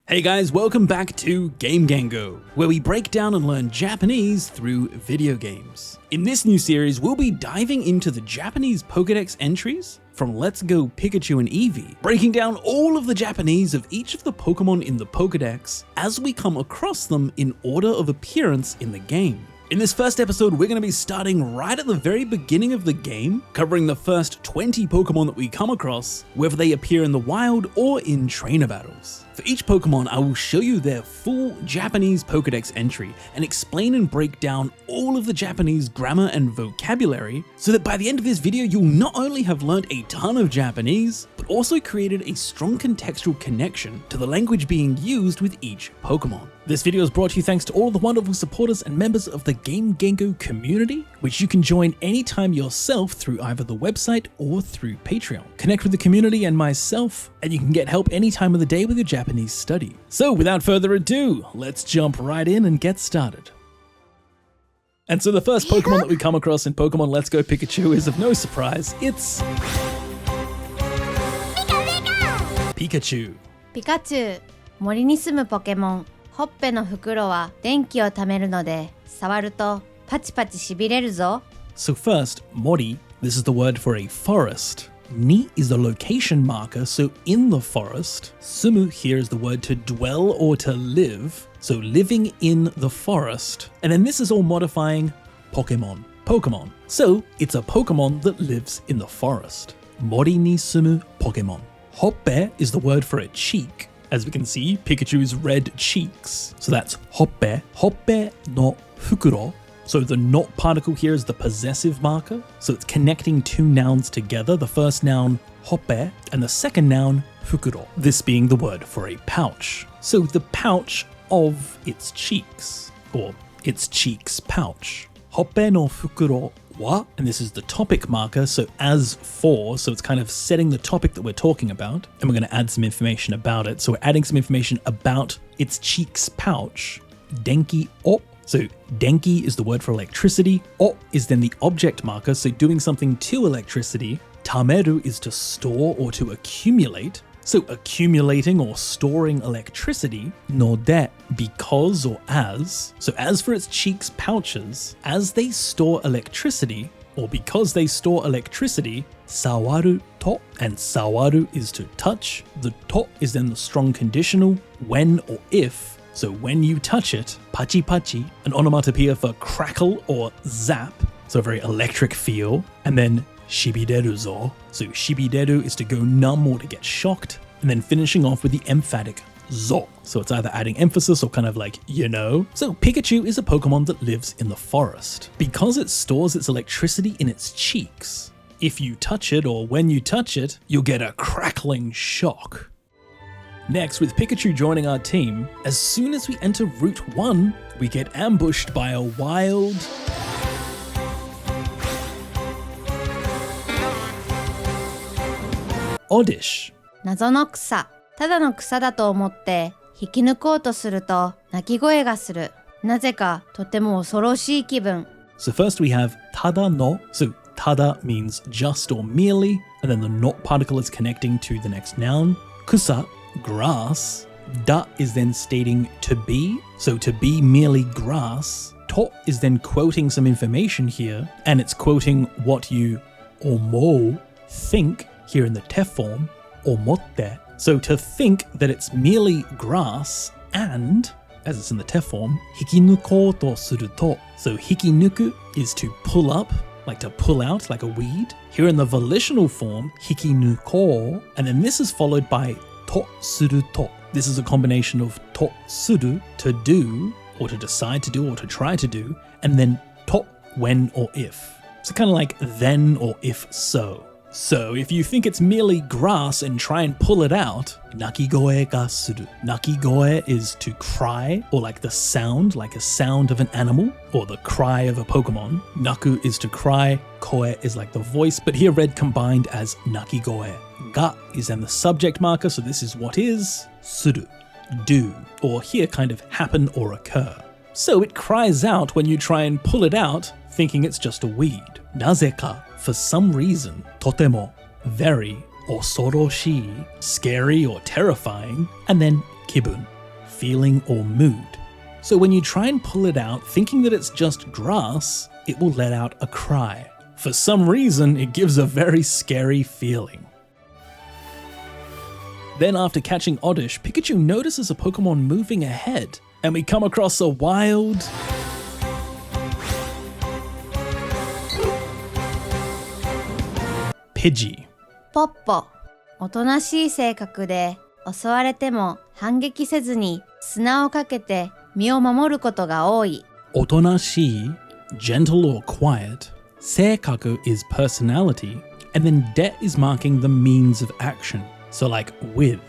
Hey guys, welcome back to Game Gengo, where we break down and learn Japanese through video games. In this new series, we'll be diving into the Japanese Pokédex entries from Let's Go Pikachu and Eevee, breaking down all of the Japanese of each of the Pokémon in the Pokédex as we come across them in order of appearance in the game. In this first episode, we're going to be starting right at the very beginning of the game, covering the first 20 Pokemon that we come across, whether they appear in the wild or in trainer battles. For each Pokemon, I will show you their full Japanese Pokédex entry and explain and break down all of the Japanese grammar and vocabulary, so that by the end of this video, you'll not only have learned a ton of Japanese, but also created a strong contextual connection to the language being used with each Pokemon. This video is brought to you thanks to all the wonderful supporters and members of the Game Gengo community, which you can join anytime yourself through either the website or through Patreon. Connect with the community and myself, and you can get help any time of the day with your Japanese study. So without further ado, let's jump right in and get started. And so the first Pokemon that we come across in Pokemon Let's Go Pikachu is of no surprise, it's Pikachu. ピカチュウ、森に住むポケモン。ほっぺの袋は電気を貯めるので、触るとパチパチしびれるぞ。 So first, Mori, this is the word for a forest. Ni is the location marker, so in the forest. Sumu here is the word to dwell or to live, so living in the forest. And then this is all modifying Pokemon. Pokemon. So it's a Pokemon that lives in the forest. Mori ni sumu Pokemon. Hoppe is the word for a cheek. As we can see, Pikachu's red cheeks. So that's hoppe. Hoppe no fukuro. So the not particle here is the possessive marker. So it's connecting two nouns together. The first noun, hoppe, and the second noun, fukuro. This being the word for a pouch. So the pouch of its cheeks, or its cheeks pouch. Hoppe no fukuro wa, and this is the topic marker, so as for, so it's kind of setting the topic that we're talking about, and we're going to add some information about it. So we're adding some information about its cheeks pouch. Denki o. So denki is the word for electricity. O is then the object marker, so doing something to electricity. Tameru is to store or to accumulate. So accumulating or storing electricity. Node, because or as. So as for its cheeks pouches, as they store electricity, or because they store electricity, sawaru to, and sawaru is to touch. The to is then the strong conditional, when or if. So when you touch it, pachi pachi, an onomatopoeia for crackle or zap, so a very electric feel. And then shibideru zo, so shibideru is to go numb or to get shocked. And then finishing off with the emphatic zo, so it's either adding emphasis or kind of like, you know. So Pikachu is a Pokemon that lives in the forest. Because it stores its electricity in its cheeks, if you touch it or when you touch it, you'll get a crackling shock. Next, with Pikachu joining our team, as soon as we enter Route 1, we get ambushed by a wild Oddish. 謎の草。ただの草だと思って引き抜こうとすると鳴き声がする。なぜかとても恐ろしい気分。 So first we have tada no. So tada means just or merely, and then the not particle is connecting to the next noun. Kusa, grass. Da is then stating to be, so to be merely grass. To is then quoting some information here, and it's quoting what you omo, think, here in the te form, omotte. So to think that it's merely grass, and, as it's in the te form, hikinukoto suru to. So hikinuku is to pull up, like to pull out, like a weed. Here in the volitional form, hikinuko, and then this is followed by to suru to. This is a combination of to suru, to do, or to decide to do, or to try to do, and then to, when or if. So kind of like then or if so. So if you think it's merely grass and try and pull it out, nakigoe ga suru. Nakigoe is to cry, or like the sound, like a sound of an animal, or the cry of a Pokemon. Naku is to cry, koe is like the voice, but here read combined as nakigoe. Ga is then the subject marker, so this is what is. Suru, do, or here kind of happen or occur. So it cries out when you try and pull it out, thinking it's just a weed. Nazeka, for some reason, totemo, very, osoroshii, scary or terrifying, and then kibun. feeling or mood. So when you try and pull it out thinking that it's just grass, it will let out a cry. For some reason, it gives a very scary feeling. Then after catching Oddish, Pikachu notices a Pokemon moving ahead, and we come across a wild... Pidgey. ポッポ。おとなしい性格で襲われても反撃せずに砂をかけて身を守ることが多い。おとなしい, gentle or quiet. 性格 is personality, and then det is marking the means of action. So like with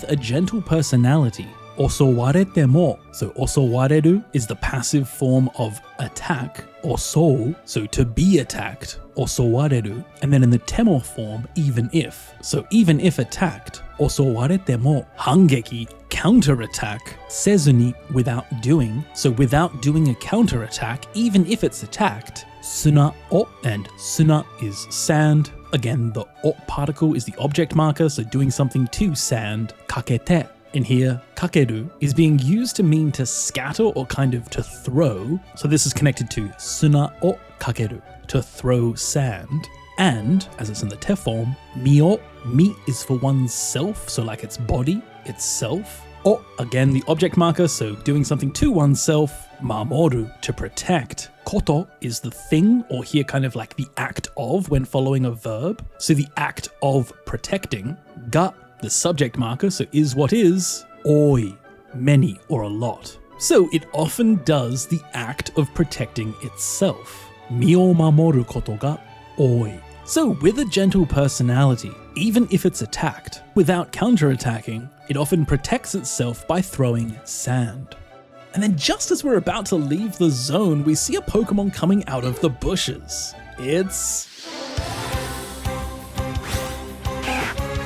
a gentle personality. 襲われても, so 襲われる is the passive form of attack, 襲う, so to be attacked, 襲われる, and then in the temo form, even if. So even if attacked, 襲われても反撃, counterattack, せずに without doing, so without doing a counterattack, even if it's attacked, 砂を, and 砂 is sand. Again, the o particle is the object marker, so doing something to sand, かけて. In here, kakeru is being used to mean to scatter or kind of to throw. So this is connected to suna o kakeru, to throw sand. And, as it's in the te form, mi is for one's self, so like its body, itself. O, again, the object marker, so doing something to oneself. Mamoru, to protect. Koto is the thing, or here kind of like the act of when following a verb. So the act of protecting. Ga, the subject marker, so is what is. Oi, many or a lot. So it often does the act of protecting itself. Mi o mamoru koto ga oi. So with a gentle personality, even if it's attacked, without counterattacking, it often protects itself by throwing sand. And then just as we're about to leave the zone, we see a Pokemon coming out of the bushes. It's...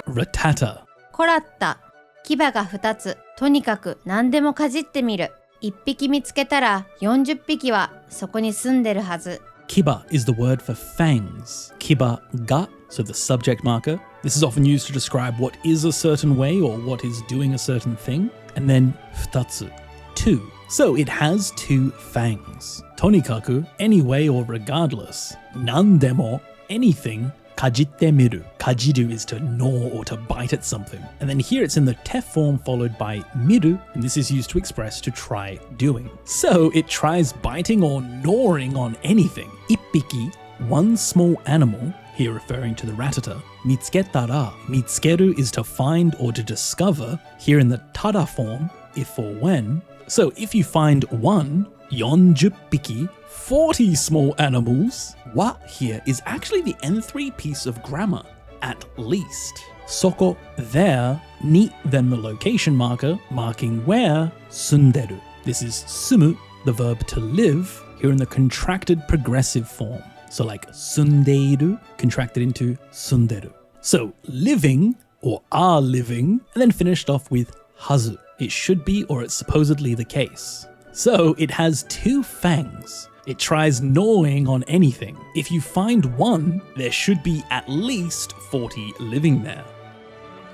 Rattata. コラッタ。牙が2つ。とにかく何でもかじってみる。1匹見つけたら40匹はそこに住んでるはず。Kiba is the word for fangs. Kiba ga, so the subject marker. This is often used to describe what is a certain way or what is doing a certain thing. And then futatsu, 2. So it has 2 fangs. Tonikaku, anyway or regardless. Nandemo, anything. Kajite miru. Kajiru is to gnaw or to bite at something. And then here it's in the te form followed by miru, and this is used to express to try doing. So it tries biting or gnawing on anything. Ippiki, one small animal, here referring to the Rattata. Mitsuketara. Mitsukeru is to find or to discover, here in the tada form, if or when. So if you find one, 40 piki, 40 small animals. Wa here is actually the N3 piece of grammar, at least. Soko, there, ni, then the location marker, marking where, sunderu. This is sumu, the verb to live, here in the contracted progressive form. So like sundeiru, contracted into sunderu. So living, or are living, and then finished off with hazu. It should be, or it's supposedly the case. So it has 2 fangs. It tries gnawing on anything. If you find one, there should be at least 40 living there.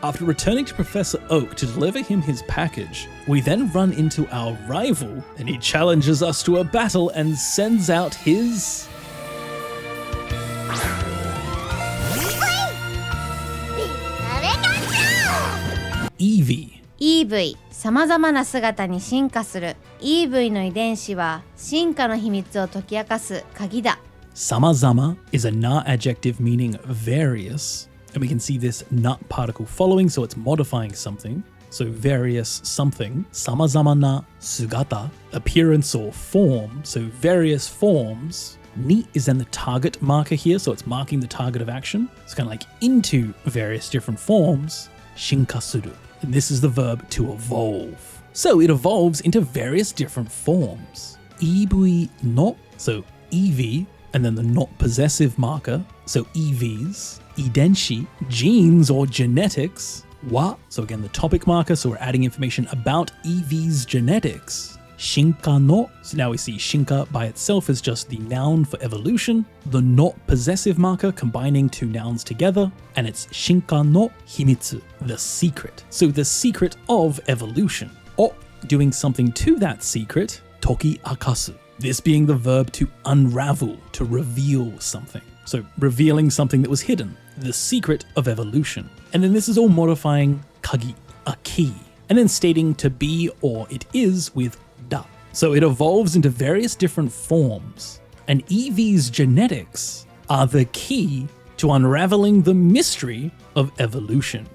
After returning to Professor Oak to deliver him his package, we then run into our rival, and he challenges us to a battle and sends out his... Eevee. EV、さまざまな姿に進化する。EV の遺伝子は進化の秘密を解き明かす鍵だ。Samazama is a na adjective meaning various, and we can see this nut particle following, so it's modifying something. So various something, samazama na sugata, appearance or form, so various forms. Ni is then the target marker here, so it's marking the target of action. It's kind of like into various different forms. Shinkasuru. And this is the verb to evolve. So it evolves into various different forms. Eevee no, so Eevee, and then the not possessive marker, so EVs. Idenshi, genes or genetics. Wa, so again the topic marker, so we're adding information about Eevee's genetics. Shinka no, so now we see Shinka by itself is just the noun for evolution, the not possessive marker combining 2 nouns together, and it's Shinka no himitsu, the secret. So the secret of evolution. or doing something to that secret, toki akasu. This being the verb to unravel, to reveal something. So revealing something that was hidden, the secret of evolution. And then this is all modifying kagi, a key, and then stating to be or it is with da. So it evolves into various different forms, and Eevee's genetics are the key to unraveling the mystery of evolution.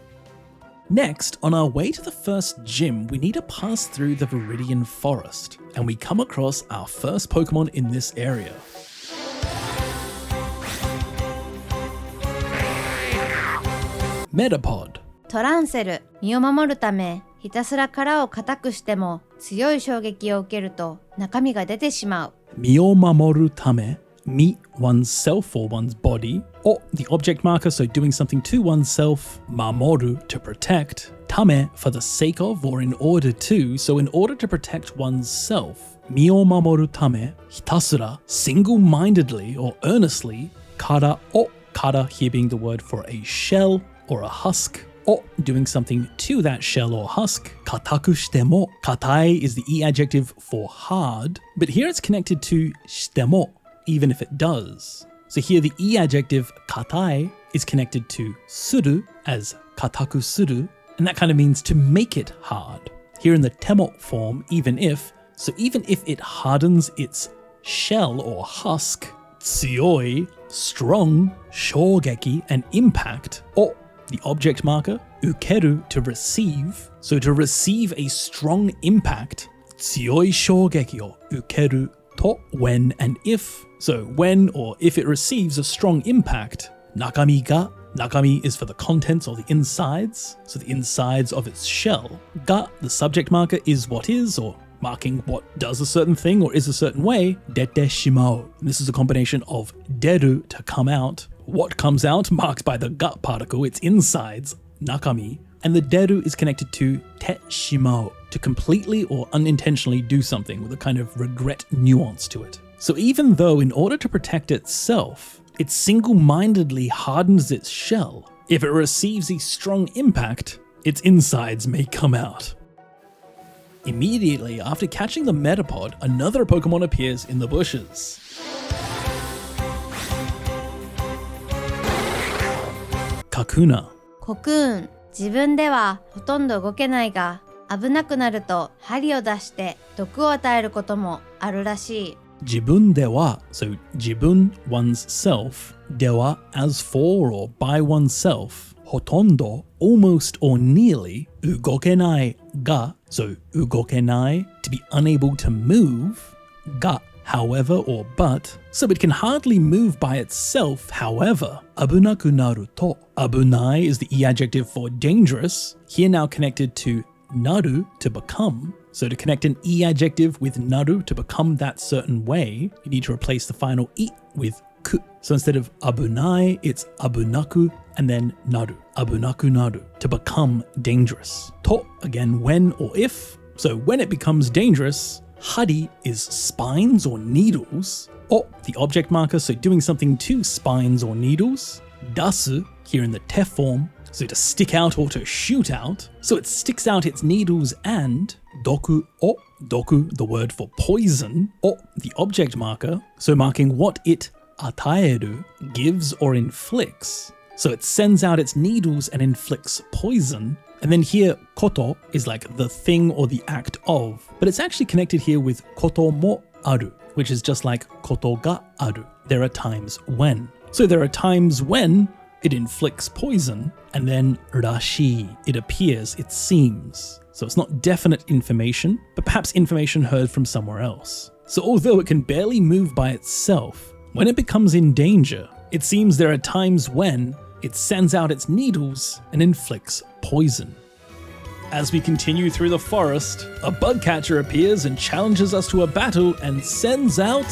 Next, on our way to the first gym, we need to pass through the Viridian Forest, and we come across our first Pokemon in this area. Metapod. トランセル、身を守るため、ひたすら殻を硬くしても強い衝撃を受けると中身が出てしまう。身を守るため meet oneself or one's body, or the object marker, so doing something to oneself, mamoru, to protect, tame, for the sake of or in order to, so in order to protect oneself, 身を守るため hitasura, single-mindedly or earnestly, kara o, kara here being the word for a shell or a husk, or doing something to that shell or husk, kataku shitemo, katai is the e adjective for hard, but here it's connected to shitemo, even if it does. So here the e adjective katai is connected to suru as kataku suru, and that kind of means to make it hard. Here in the temo form, even if, so even if it hardens its shell or husk, tsioi, strong, shogeki, and impact, or the object marker, ukeru, to receive. So to receive a strong impact, tsioi shogeki o ukeru to, when and if. So when or if it receives a strong impact, nakami ga, nakami is for the contents or the insides, so the insides of its shell. Ga, the subject marker, is what is, or marking what does a certain thing or is a certain way, dete shimao. This is a combination of deru, to come out, what comes out marked by the gut particle, its insides, nakami, and the deru is connected to te shimao, to completely or unintentionally do something with a kind of regret nuance to it. So even though in order to protect itself, it single-mindedly hardens its shell, if it receives a strong impact, its insides may come out. Immediately after catching the Metapod, another Pokemon appears in the bushes. Kakuna. コクーン、自分ではほとんど動けないが、危なくなると針を出して毒を与えることもあるらしい。自分では, so 自分 one's self, では as for or by oneself, ほとんど almost or nearly, 動けないが, so 動けない to be unable to move, が however or but, so it can hardly move by itself, however, 危なくなると, abunai is the e adjective for dangerous, here now connected to naru, to become. So to connect an e adjective with naru, to become that certain way, you need to replace the final i with ku. So instead of abunai, it's abunaku and then naru, abunaku naru, to become dangerous. To, again, when or if. So when it becomes dangerous, hari is spines or needles, or the object marker, so doing something to spines or needles. Dasu, here in the te form, so to stick out or to shoot out. So it sticks out its needles, and doku, o, doku, the word for poison, or the object marker, so marking what it ataeru, gives or inflicts. So it sends out its needles and inflicts poison. And then here, koto is like the thing or the act of, but it's actually connected here with koto mo aru, which is just like koto ga aru. There are times when. So there are times when it inflicts poison, and then rashi, it appears, it seems. So it's not definite information, but perhaps information heard from somewhere else. So although it can barely move by itself, when it becomes in danger, it seems there are times when it sends out its needles and inflicts poison. As we continue through the forest, a bug catcher appears and challenges us to a battle and sends out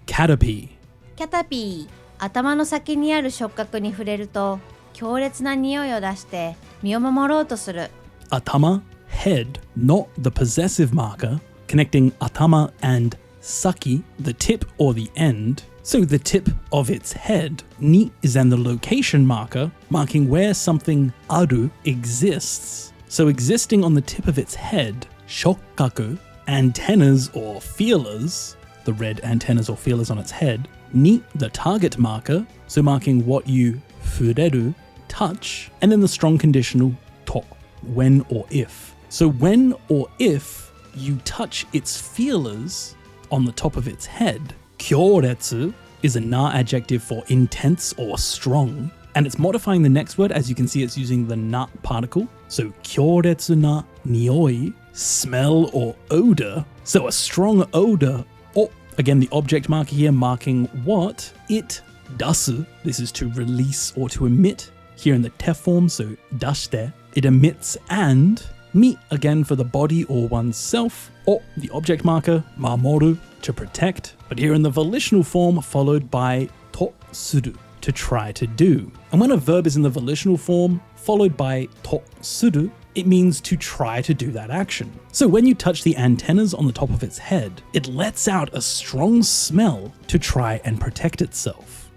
Caterpie. キャタピー、頭の先にある触覚に触れると強烈な匂いを出して身を守ろうとする。Atama, head, not the possessive marker, connecting atama and saki, the tip or the end. So the tip of its head. Ni is then the location marker, marking where something aru exists. So existing on the tip of its head, shokkaku, antennas or feelers, the red antennas or feelers on its head. Ni, the target marker, so marking what you fureru, touch, and then the strong conditional to, when or if. So when or if you touch its feelers on the top of its head, kyoretsu is a na adjective for intense or strong, and it's modifying the next word. As you can see, it's using the na particle. So kyoretsu na nioi, smell or odor. So a strong odor, or again the object marker here marking what it dasu. This is to release or to emit. Here in the te form, so dashite, it emits, and mi again for the body or oneself, or the object marker mamoru, to protect, but here in the volitional form followed by to suru, to try to do. And when a verb is in the volitional form followed by to suru, it means to try to do that action. So when you touch the antennas on the top of its head, it lets out a strong smell to try and protect itself.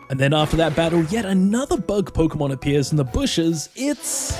And then after that battle, yet another bug Pokemon appears in the bushes. It's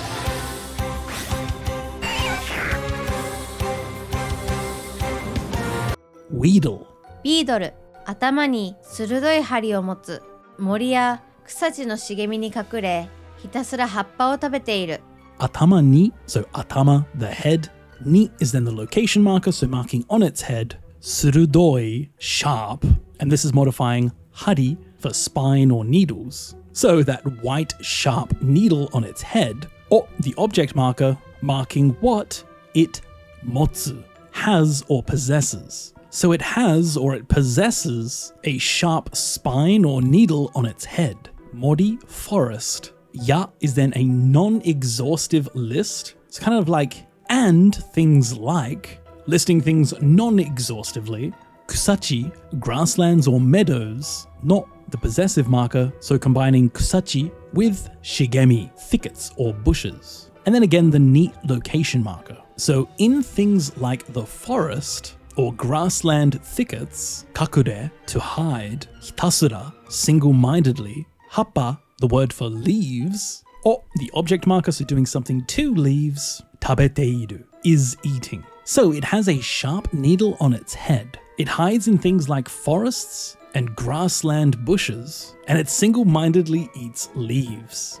Weedle. ビードル、頭に鋭い針を持つ。森や草地の茂みに隠れ、ひたすら葉っぱを食べている。Atama ni, so atama, the head. Ni is then the location marker, so marking on its head. Surudoi, sharp, and this is modifying hari for spine or needles. So that white sharp needle on its head, or the object marker marking what it motsu, has or possesses. So it has or it possesses a sharp spine or needle on its head. Mori, forest. Ya is then a non-exhaustive list. It's kind of like and things like, listing things non-exhaustively. Kusachi, grasslands or meadows, not the possessive marker, so combining kusachi with shigemi, thickets or bushes. And then again the neat location marker. So in things like the forest or grassland thickets, kakure, to hide, hitasura, single-mindedly, happa, the word for leaves, or the object marker, so doing something to leaves, tabeteiru, is eating. So it has a sharp needle on its head. It hides in things like forests and grassland bushes, and it single-mindedly eats leaves.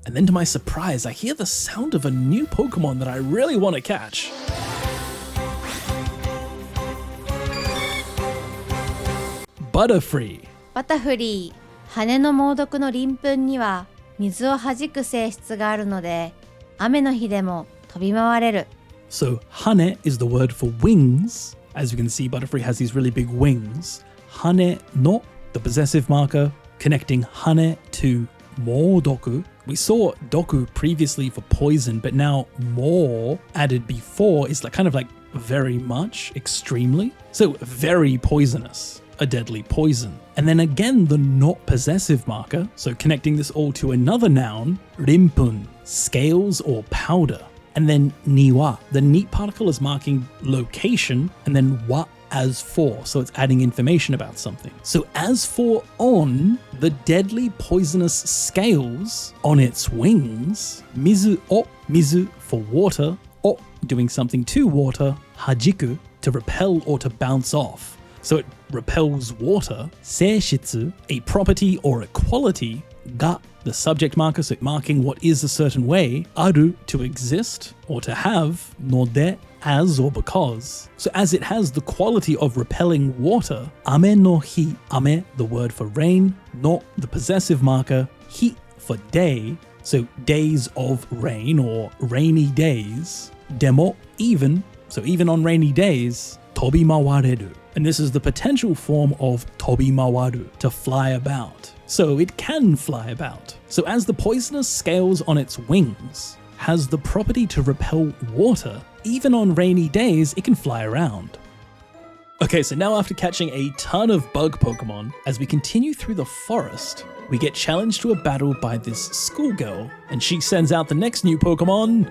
And then to my surprise, I hear the sound of a new Pokemon that I really want to catch. Butterfree. バタフリー、羽の猛毒の鱗粉には水を弾く性質があるので、雨の日でも飛び回れる。So hane is the word for wings. As you can see, Butterfree has these really big wings. Hane no, the possessive marker, connecting hane to mo doku. We saw doku previously for poison, but now mo added before is like kind of like very much, extremely. So very poisonous, a deadly poison. And then again the not possessive marker, so connecting this all to another noun, rimpun, scales or powder. And then niwa, the neat particle is marking location, and then wa as for, so it's adding information about something. So as for on, the deadly poisonous scales on its wings, mizu o, mizu for water, o doing something to water, hajiku to repel or to bounce off. So it repels water, seishitsu, a property or a quality, ga, the subject marker, so marking what is a certain way, aru, to exist or to have, node, as or because. So as it has the quality of repelling water, ame no hi, ame, the word for rain, no, the possessive marker, hi for day, so days of rain or rainy days, demo, even, so even on rainy days, tobi mawareru. And this is the potential form of tobi mawaru, to fly about. So it can fly about. So as the poisonous scales on its wings has the property to repel water, even on rainy days, it can fly around. Okay, so now after catching a ton of bug Pokemon, as we continue through the forest, we get challenged to a battle by this schoolgirl, and she sends out the next new Pokemon,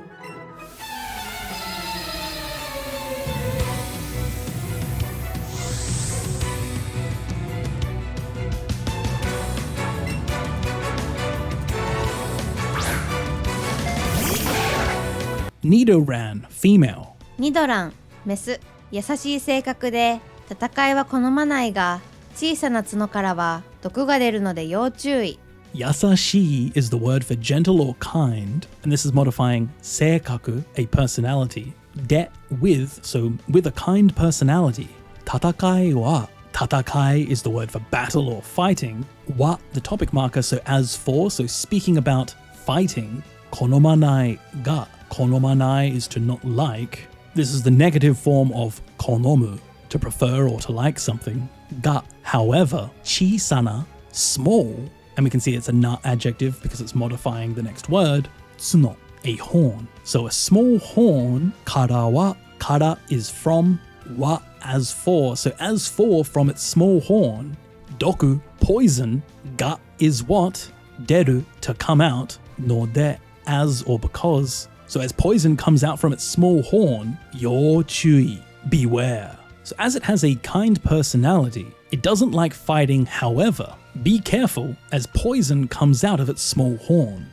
Nidoran, female. ニドラン、メス。優しい性格で戦いは好まないが、小さな角からは毒が出るので要注意。Yasashi is the word for gentle or kind, and this is modifying seikaku, a personality. De with, so with a kind personality. Tatakai wa, tatakai is the word for battle or fighting. Wa, the topic marker, so as for, so speaking about fighting. Konomanai ga, konomanai is to not like. This is the negative form of konomu, to prefer or to like something. Ga, however, chisana, small, and we can see it's a na adjective because it's modifying the next word, tsuno, a horn. So a small horn, kara wa, kara is from, wa as for. So as for from its small horn, doku, poison, ga is what, deru, to come out, no de, as or because. So as poison comes out from its small horn, yo chui, beware. So as it has a kind personality, it doesn't like fighting, however, be careful as poison comes out of its small horn.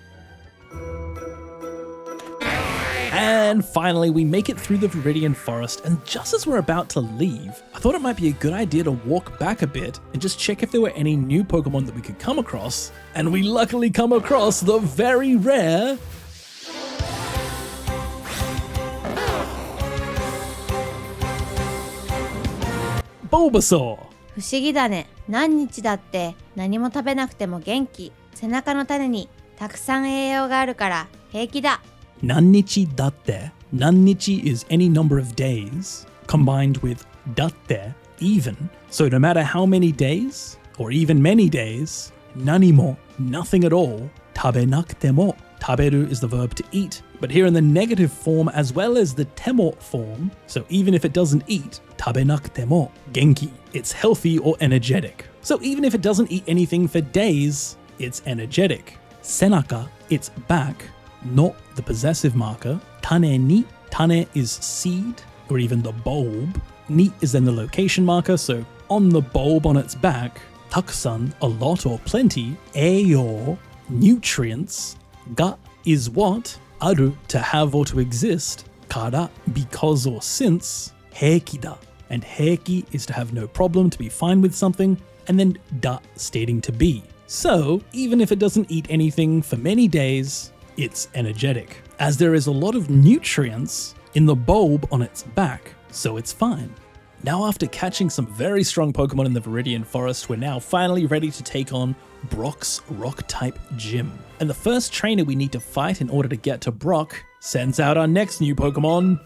And finally, we make it through the Viridian Forest, and just as we're about to leave, I thought it might be a good idea to walk back a bit and just check if there were any new Pokemon that we could come across, and we luckily come across the very rare Bulbasaur. 不思議だね。何日だって何も食べなくても元気。背中の種にたくさん栄養があるから平気だ。Nannichi datte. Nannichi is any number of days, combined with datte, even. So no matter how many days, or even many days, nanimo, nothing at all, tabenakute mo. Taberu is the verb to eat, but here in the negative form as well as the temo form, so even if it doesn't eat, tabenakute mo, genki, it's healthy or energetic. So even if it doesn't eat anything for days, it's energetic. Senaka, it's back, no, the possessive marker. Tane ni, tane is seed, or even the bulb. Ni is then the location marker, so on the bulb on its back. Takusan, a lot or plenty. Eiyo, nutrients. Ga is what? Aru, to have or to exist. Kara, because or since. Heiki da, and heiki is to have no problem, to be fine with something. And then da, stating to be. So, even if it doesn't eat anything for many days, it's energetic, as there is a lot of nutrients in the bulb on its back, so it's fine. Now after catching some very strong Pokemon in the Viridian Forest, we're now finally ready to take on Brock's Rock-type gym. And the first trainer we need to fight in order to get to Brock sends out our next new Pokemon,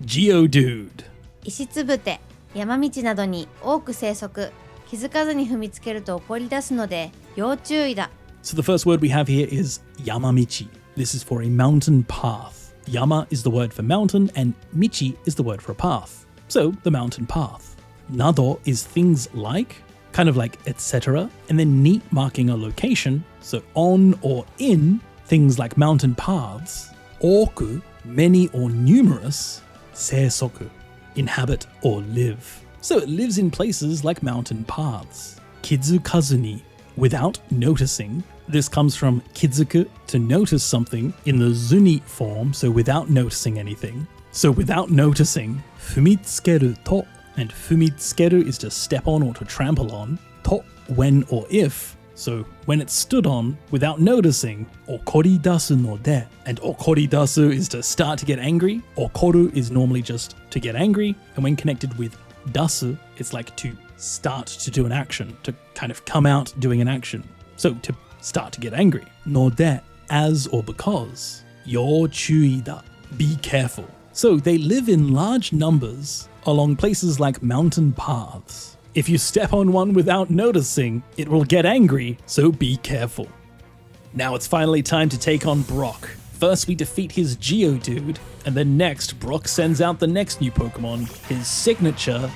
Geodude. 石つぶて、山道などに多く生息。気づかずに踏みつけると怒り出すので要注意だ。So the first word we have here is Yamamichi. This is for a mountain path. Yama is the word for mountain and Michi is the word for a path. So the mountain path. Nado is things like, kind of like etc. And then ni marking a location, so on or in, things like mountain paths. Oku, many or numerous. Seisoku, inhabit or live. So it lives in places like mountain paths. Kizukazuni, without noticing. This comes from kizuku, to notice something, in the zuni form, so without noticing anything. So without noticing, fumitsukeru to, and fumitsukeru is to step on or to trample on. To, when or if. So when it's stood on without noticing, okoridasu no de, and okoridasu is to start to get angry. Okoru is normally just to get angry, and when connected with dasu, it's like to start to do an action, to kind of come out doing an action. So to start to get angry. No de, as or because. Yo chui da, be careful. So they live in large numbers along places like mountain paths. If you step on one without noticing, it will get angry, so be careful. Now it's finally time to take on Brock. First we defeat his Geodude, and then next Brock sends out the next new Pokemon, his signature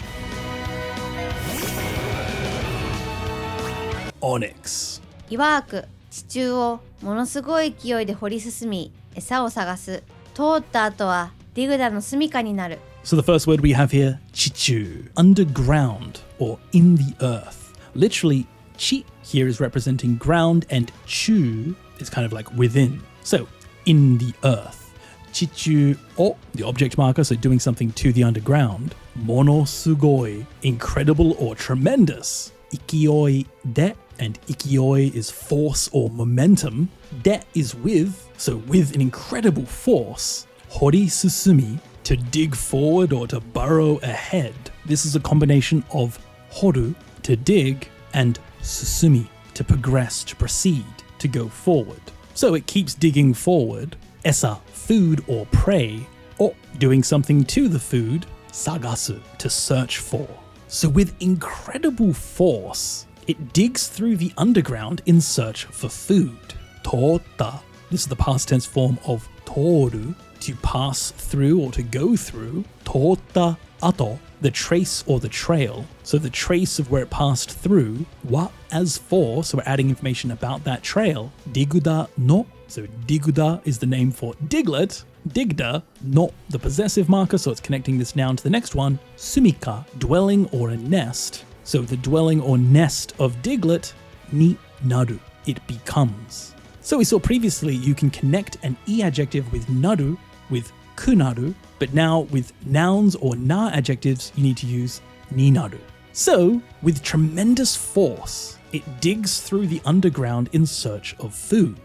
Onix. 岩アーク、地中をものすごい勢いで掘り進み、餌を探す。通った後はディグダの住処になる。So the first word we have here, chichu, underground or in the earth. Literally, chi here is representing ground and chu is kind of like within. So in the earth. Chichu o, the object marker, so doing something to the underground. Mono sugoi, incredible or tremendous. Ikioi de, and ikioi is force or momentum. De is with, so with an incredible force. Hori susumi, to dig forward or to burrow ahead. This is a combination of horu, to dig, and susumi, to progress, to proceed, to go forward. So it keeps digging forward. Esa, food or prey, o, doing something to the food. Sagasu, to search for. So with incredible force, it digs through the underground in search for food. Tota, this is the past tense form of toru, to pass through or to go through. Tota ato, the trace or the trail. So the trace of where it passed through. Wa, as for, so we're adding information about that trail. Diguda no, so diguda is the name for Diglett. Digda, not the possessive marker, so it's connecting this noun to the next one. Sumika, dwelling or a nest. So the dwelling or nest of Diglett, ni naru, it becomes. So we saw previously you can connect an e adjective with naru, with kunaru, but now with nouns or na adjectives, you need to use ni naru. So with tremendous force, it digs through the underground in search of food.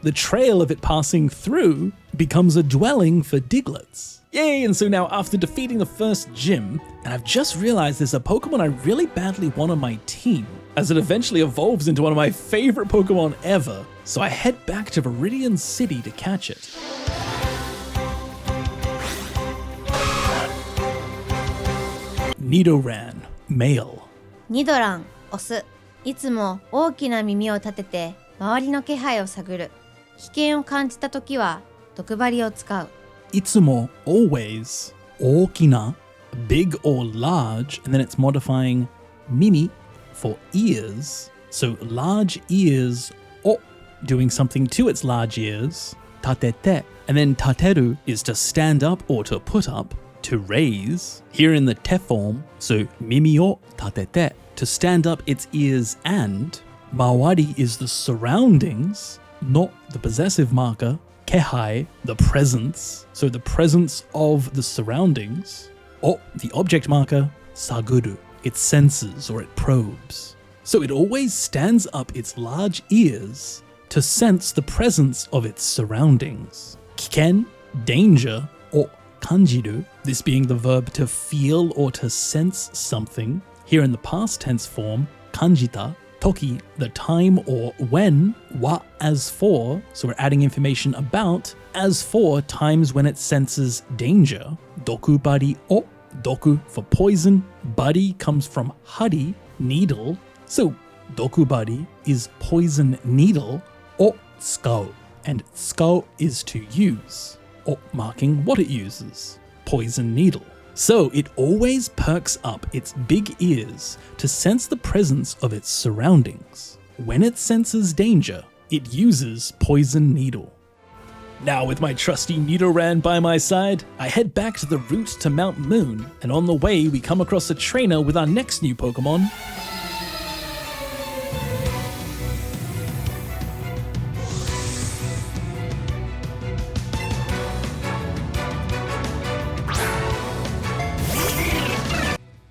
The trail of it passing through becomes a dwelling for Digletts. Yay! And so now after defeating the first gym, and I've just realized there's a Pokemon I really badly want on my team, as it eventually evolves into one of my favorite Pokemon ever, so I head back to Viridian City to catch it. Nidoran, male. ニドラン、オス。いつも大きな耳を立てて周りの気配を探る。危険を感じたときは毒針を使う。Itsumo, always. Okina, big or large, and then it's modifying mimi for ears. So large ears, o, doing something to its large ears. Tatete, and then tateru is to stand up or to put up, to raise. Here in the te form, so mimi o tatete, to stand up its ears, and mawari is the surroundings, not the possessive marker. Kehai, the presence, so the presence of the surroundings. O, the object marker. Saguru, it senses or it probes. So it always stands up its large ears to sense the presence of its surroundings. Kiken, danger, or kanjiru, this being the verb to feel or to sense something. Here in the past tense form, kanjita. Toki, the time or when. Wa, as for, so we're adding information about. As for times when it senses danger. Doku bari o, doku for poison. Bari comes from hari, needle. So doku bari is poison needle. O, tsukau, and tsukau is to use. O, marking what it uses. Poison needle. So it always perks up its big ears to sense the presence of its surroundings. When it senses danger, it uses poison needle. Now with my trusty Nidoran by my side, I head back to the route to Mount Moon, and on the way we come across a trainer with our next new Pokemon.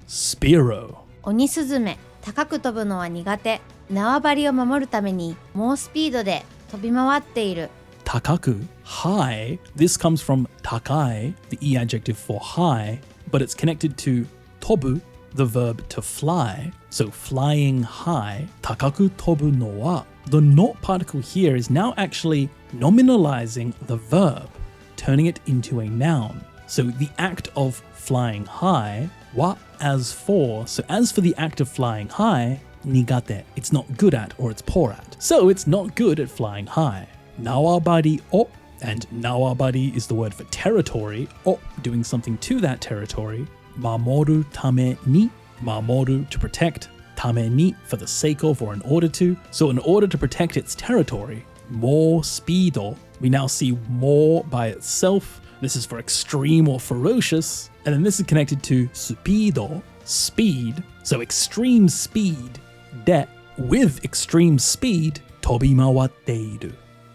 Spearow. オニスズメ、高く飛ぶのは苦手。縄張りを守るために猛スピードで飛び回っている。Takaku, high. This comes from takai, the e adjective for high, but it's connected to tobu, the verb to fly. So flying high. Takaku tobu no wa. The not particle here is now actually nominalizing the verb, turning it into a noun. So the act of flying high, wa, as for. So as for the act of flying high, nigate, it's not good at or it's poor at. So it's not good at flying high. Nawabari o, and nawabari is the word for territory, o, doing something to that territory. Mamoru tame ni, mamoru to protect, tame ni for the sake of or in order to. So in order to protect its territory, more speedo, we now see more by itself. This is for extreme or ferocious. And then this is connected to speedo, speed. So extreme speed, de, with extreme speed, tobimawatteiru.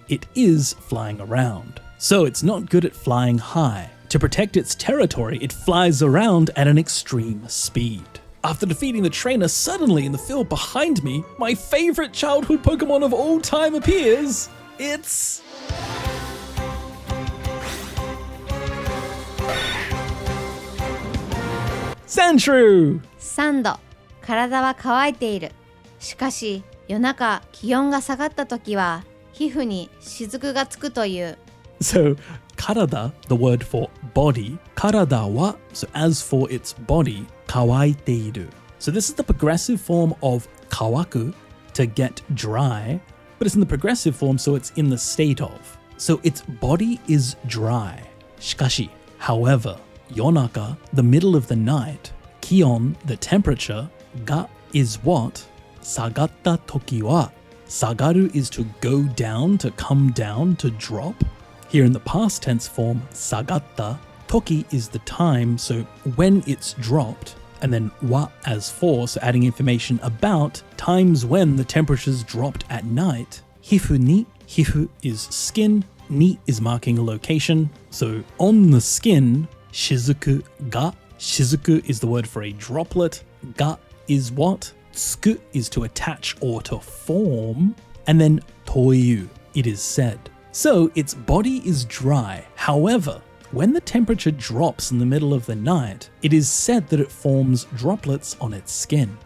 It is flying around. So it's not good at flying high. To protect its territory, it flies around at an extreme speed. After defeating the trainer, suddenly in the field behind me, my favorite childhood Pokemon of all time appears. It's... ShinRyu! 3度、体は乾いている。しかし、夜中、気温が下がった時は、皮膚に雫がつくという。So, karada, the word for body, karada wa, so as for its body, kawaiteiru. So this is the progressive form of kawaku, to get dry, but it's in the progressive form, so it's in the state of. So its body is dry. Shikashi, however, yonaka, the middle of the night, kion, the temperature, ga is what? Sagatta toki wa. Sagaru is to go down, to come down, to drop. Here in the past tense form, sagatta, toki is the time, so when it's dropped, and then wa as for, so adding information about times when the temperatures dropped at night. Hifu ni, hifu is skin, ni is marking a location, so on the skin, shizuku ga, shizuku is the word for a droplet, ga is what? Tsuku is to attach or to form, and then toyu, it is said. So its body is dry. However, when the temperature drops in the middle of the night, it is said that it forms droplets on its skin.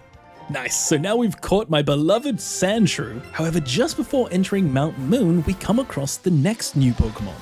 Nice, so now we've caught my beloved ShinRyu. However, just before entering Mount Moon, we come across the next new Pokemon.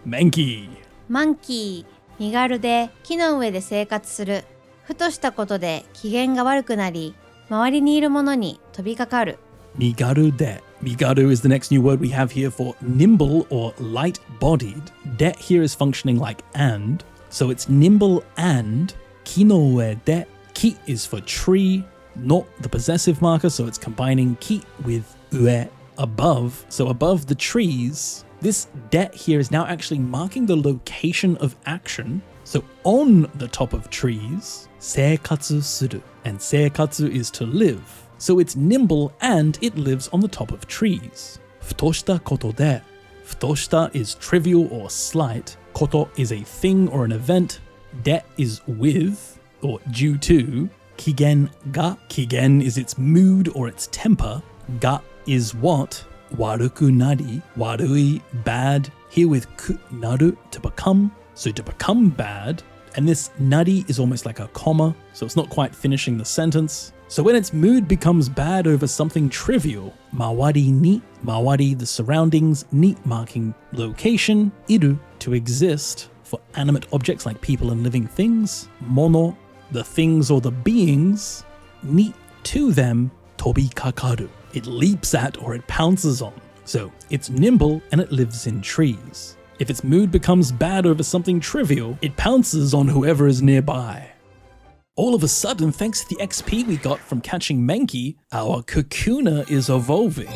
Mankey. マンキー、身軽で木の上で生活する。ふとしたことで機嫌が悪くなり、周りにいるものに飛びかかる。Migaru de. Migaru is the next new word we have here for nimble or light-bodied. De here is functioning like and, so it's nimble and. Kinoue de. Ki is for tree, not the possessive marker, so it's combining ki with ue, above. So above the trees. This de here is now actually marking the location of action. So on the top of trees, seikatsu suru, and seikatsu is to live. So it's nimble and it lives on the top of trees. Futoshita koto de. Futoshita is trivial or slight. Koto is a thing or an event. De is with or due to. Kigen ga. Kigen is its mood or its temper. Ga is what? Waruku nari. Warui, bad. Here with ku naru, to become. So to become bad. And this nari is almost like a comma, so it's not quite finishing the sentence. So when its mood becomes bad over something trivial, mawari ni, mawari the surroundings, ni marking location, iru to exist for animate objects like people and living things, mono the things or the beings, ni to them, tobi kakaru it leaps at or it pounces on. So it's nimble and it lives in trees. If its mood becomes bad over something trivial, it pounces on whoever is nearby. All of a sudden, thanks to the XP we got from catching Mankey, our Kakuna is evolving.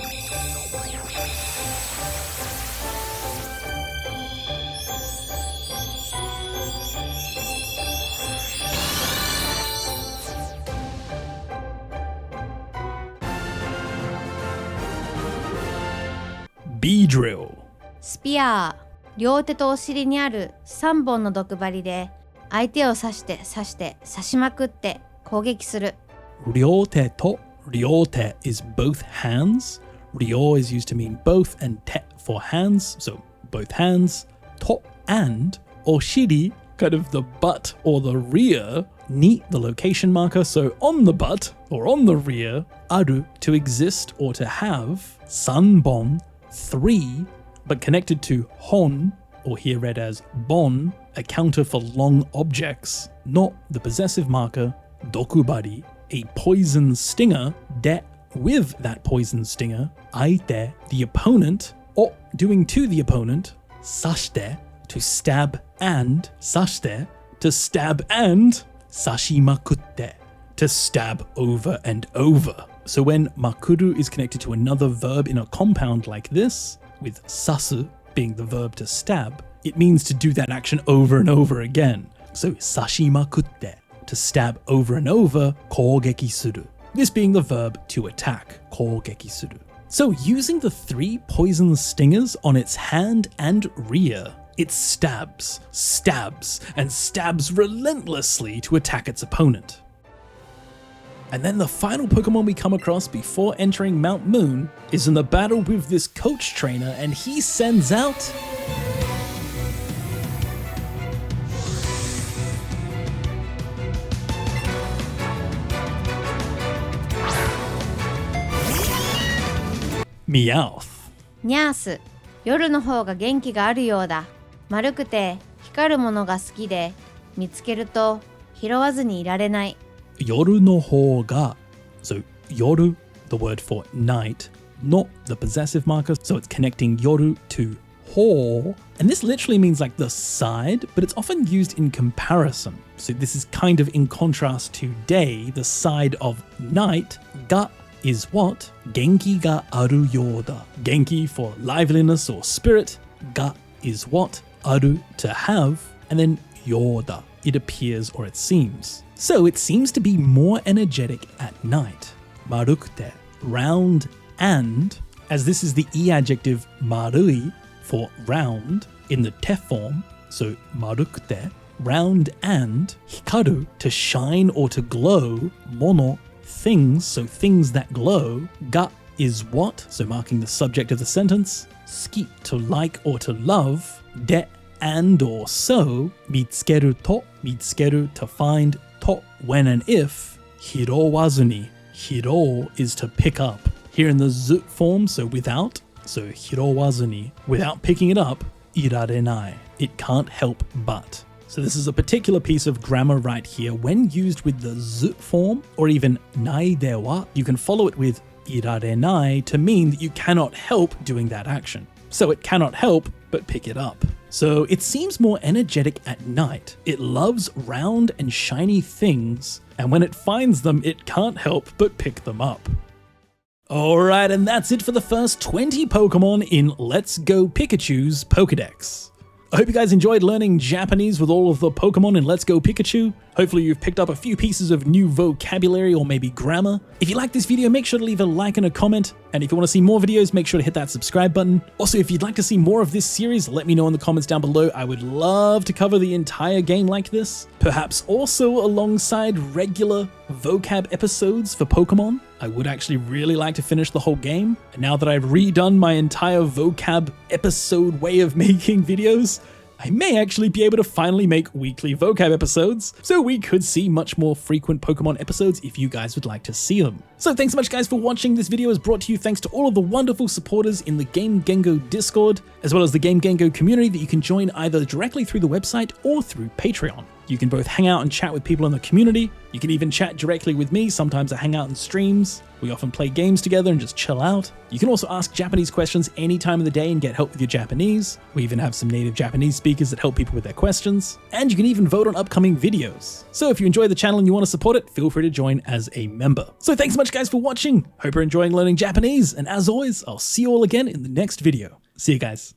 Beedrill. スピアー、両手とお尻にある3本の毒針で相手を刺して刺しまくって攻撃する。Ryote to. Ryote is both hands. Ryo is used to mean both and te for hands, so both hands. To and oshiri, kind of the butt or the rear. Ni, the location marker, so on the butt or on the rear. Aru, to exist or to have. Sanbon, 3, but connected to hon, or here read as bon, a counter for long objects, not the possessive marker, dokubari, a poison stinger, de, with that poison stinger, aite, the opponent, o, doing to the opponent, sashite, to stab and, sashite, to stab and, sashimakutte, to stab over and over. So when makuru is connected to another verb in a compound like this, with sasu, being the verb to stab, it means to do that action over and over again. So sashimakutte, to stab over and over, kougeki suru. This being the verb to attack, kougeki suru. So using the 3 poison stingers on its hand and rear, it stabs, and stabs relentlessly to attack its opponent. And then the final Pokemon we come across before entering Mount Moon is in the battle with this coach trainer, and he sends out Meowth. ニャース、夜の方が元気があるようだ。丸くて光るものが好きで、見つけると拾わずにいられない。Yoru no hou ga. So yoru, the word for night, not the possessive marker, so it's connecting yoru to hou. And this literally means like the side, but it's often used in comparison. So this is kind of in contrast to day, the side of night. Ga is what? Genki ga aru yoda. Genki for liveliness or spirit. Ga is what? Aru to have. And then yoda, it appears or it seems. So it seems to be more energetic at night. Marukute, round and, as this is the e adjective marui for round in the te form, so marukute, round and, hikaru, to shine or to glow, mono, things, so things that glow, ga is what, so marking the subject of the sentence, ski, to like or to love, de, and or so, mitsukeru to find, to, when and if, hirowazuni, hiro is to pick up. Here in the zu form, so without, so hirowazuni, without picking it up, irarenai, it can't help but. So this is a particular piece of grammar right here. When used with the zu form, or even nai de wa, you can follow it with irarenai to mean that you cannot help doing that action. So it cannot help but pick it up. So it seems more energetic at night. It loves round and shiny things, and when it finds them, it can't help but pick them up. Alright, and that's it for the first 20 Pokemon in Let's Go Pikachu's Pokédex. I hope you guys enjoyed learning Japanese with all of the Pokemon in Let's Go Pikachu. Hopefully you've picked up a few pieces of new vocabulary or maybe grammar. If you like this video, make sure to leave a like and a comment. And if you want to see more videos, make sure to hit that subscribe button. Also, if you'd like to see more of this series, let me know in the comments down below. I would love to cover the entire game like this. Perhaps also alongside regular vocab episodes for Pokemon. I would actually really like to finish the whole game. And now that I've redone my entire vocab episode way of making videos, I may actually be able to finally make weekly vocab episodes, so we could see much more frequent Pokemon episodes if you guys would like to see them. So thanks so much guys for watching. This video is brought to you thanks to all of the wonderful supporters in the Game Gengo Discord, as well as the Game Gengo community that you can join either directly through the website or through Patreon. You can both hang out and chat with people in the community. You can even chat directly with me. Sometimes I hang out in streams. We often play games together and just chill out. You can also ask Japanese questions any time of the day and get help with your Japanese. We even have some native Japanese speakers that help people with their questions. And you can even vote on upcoming videos. So if you enjoy the channel and you want to support it, feel free to join as a member. So thanks so much guys for watching. Hope you're enjoying learning Japanese. And as always, I'll see you all again in the next video. See you guys.